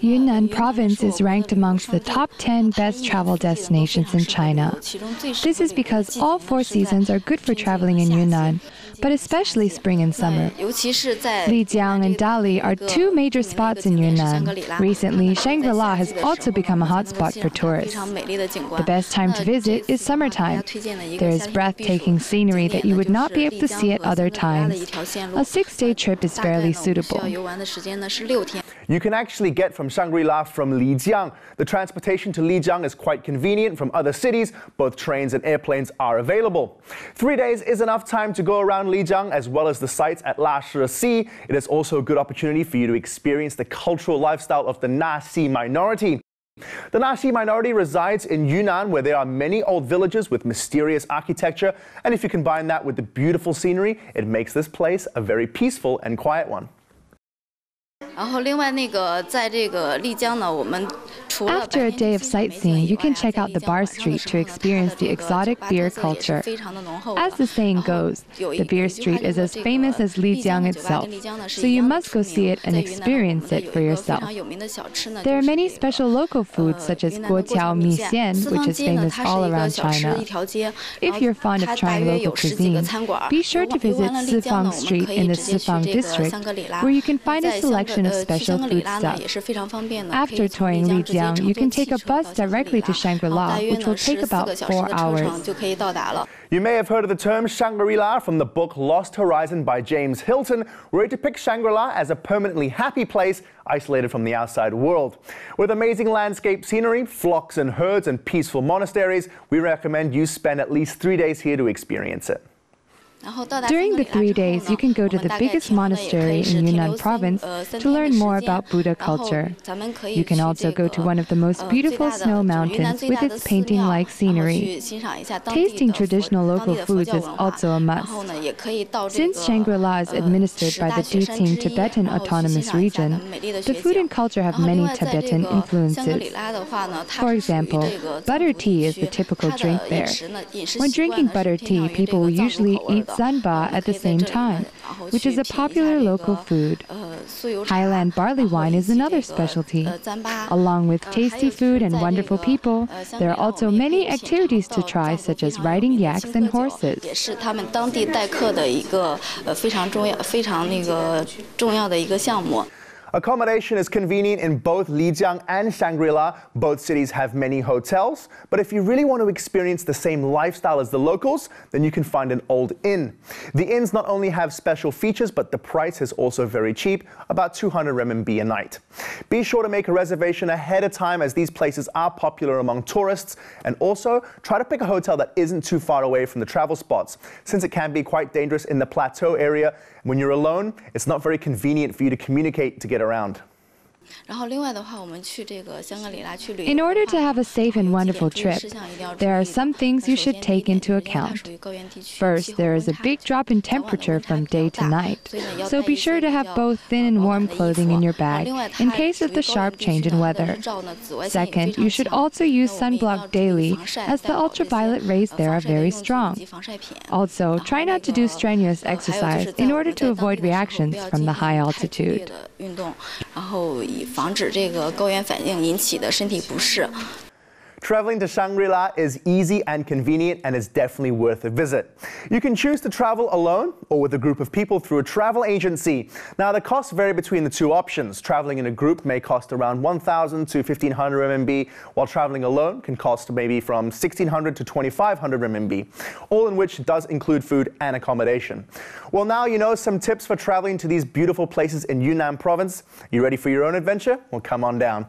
Yunnan province is ranked amongst the top 10 best travel destinations in China. This is because all 4 seasons are good for traveling in Yunnan, but especially spring and summer. Lijiang and Dali are 2 major spots in Yunnan. Recently, Shangri-La has also become a hotspot for tourists. The best time to visit is summertime. There is breathtaking scenery that you would not be able to see at other times. A 6-day trip is fairly suitable. You can actually get from Shangri-La from Lijiang. The transportation to Lijiang is quite convenient from other cities. Both trains and airplanes are available. 3 days is enough time to go around Lijiang as well as the sites at Lamasery Sea. It is also a good opportunity for you to experience the cultural lifestyle of the Nasi minority. The Nasi minority resides in Yunnan, where there are many old villages with mysterious architecture, and if you combine that with the beautiful scenery, it makes this place a very peaceful and quiet one. After a day of sightseeing, you can check out the bar street to experience the exotic beer culture. As the saying goes, the beer street is as famous as Lijiang itself, so you must go see it and experience it for yourself. There are many special local foods such as guoqiao mi xian, which is famous all around China. If you're fond of trying local cuisine, be sure to visit Sifang Street in the Sifang district, where you can find a selection of special foodstuffs. After touring Lijiang, you can take a bus directly to Shangri-La, which will take about 4 hours. You may have heard of the term Shangri-La from the book Lost Horizon by James Hilton, where it depicts Shangri-La as a permanently happy place isolated from the outside world. With amazing landscape scenery, flocks and herds, and peaceful monasteries, we recommend you spend at least 3 days here to experience it. During the 3 days, you can go to the biggest monastery in Yunnan province to learn more about Buddha culture. You can also go to one of the most beautiful snow mountains with its painting-like scenery. Tasting traditional local foods is also a must. Since Shangri-La is administered by the Duqing Tibetan Autonomous Region, the food and culture have many Tibetan influences. For example, butter tea is the typical drink there. When drinking butter tea, people will usually eat zanba at the same time, which is a popular local food. Highland barley wine is another specialty. Along with tasty food and wonderful people, there are also many activities to try, such as riding yaks and horses. Accommodation is convenient in both Lijiang and Shangri-La. Both cities have many hotels, but if you really want to experience the same lifestyle as the locals, then you can find an old inn. The inns not only have special features, but the price is also very cheap, about 200 RMB a night. Be sure to make a reservation ahead of time, as these places are popular among tourists, and also try to pick a hotel that isn't too far away from the travel spots, since it can be quite dangerous in the plateau area. When you're alone, it's not very convenient for you to communicate to get around. In order to have a safe and wonderful trip, there are some things you should take into account. First, there is a big drop in temperature from day to night, so be sure to have both thin and warm clothing in your bag in case of the sharp change in weather. Second, you should also use sunblock daily, as the ultraviolet rays there are very strong. Also, try not to do strenuous exercise in order to avoid reactions from the high altitude. Traveling to Shangri-La is easy and convenient and is definitely worth a visit. You can choose to travel alone or with a group of people through a travel agency. Now, the costs vary between the 2 options. Traveling in a group may cost around 1,000 to 1,500 RMB, while traveling alone can cost maybe from 1,600 to 2,500 RMB, all in which does include food and accommodation. Well, now you know some tips for traveling to these beautiful places in Yunnan province. You ready for your own adventure? Well, come on down.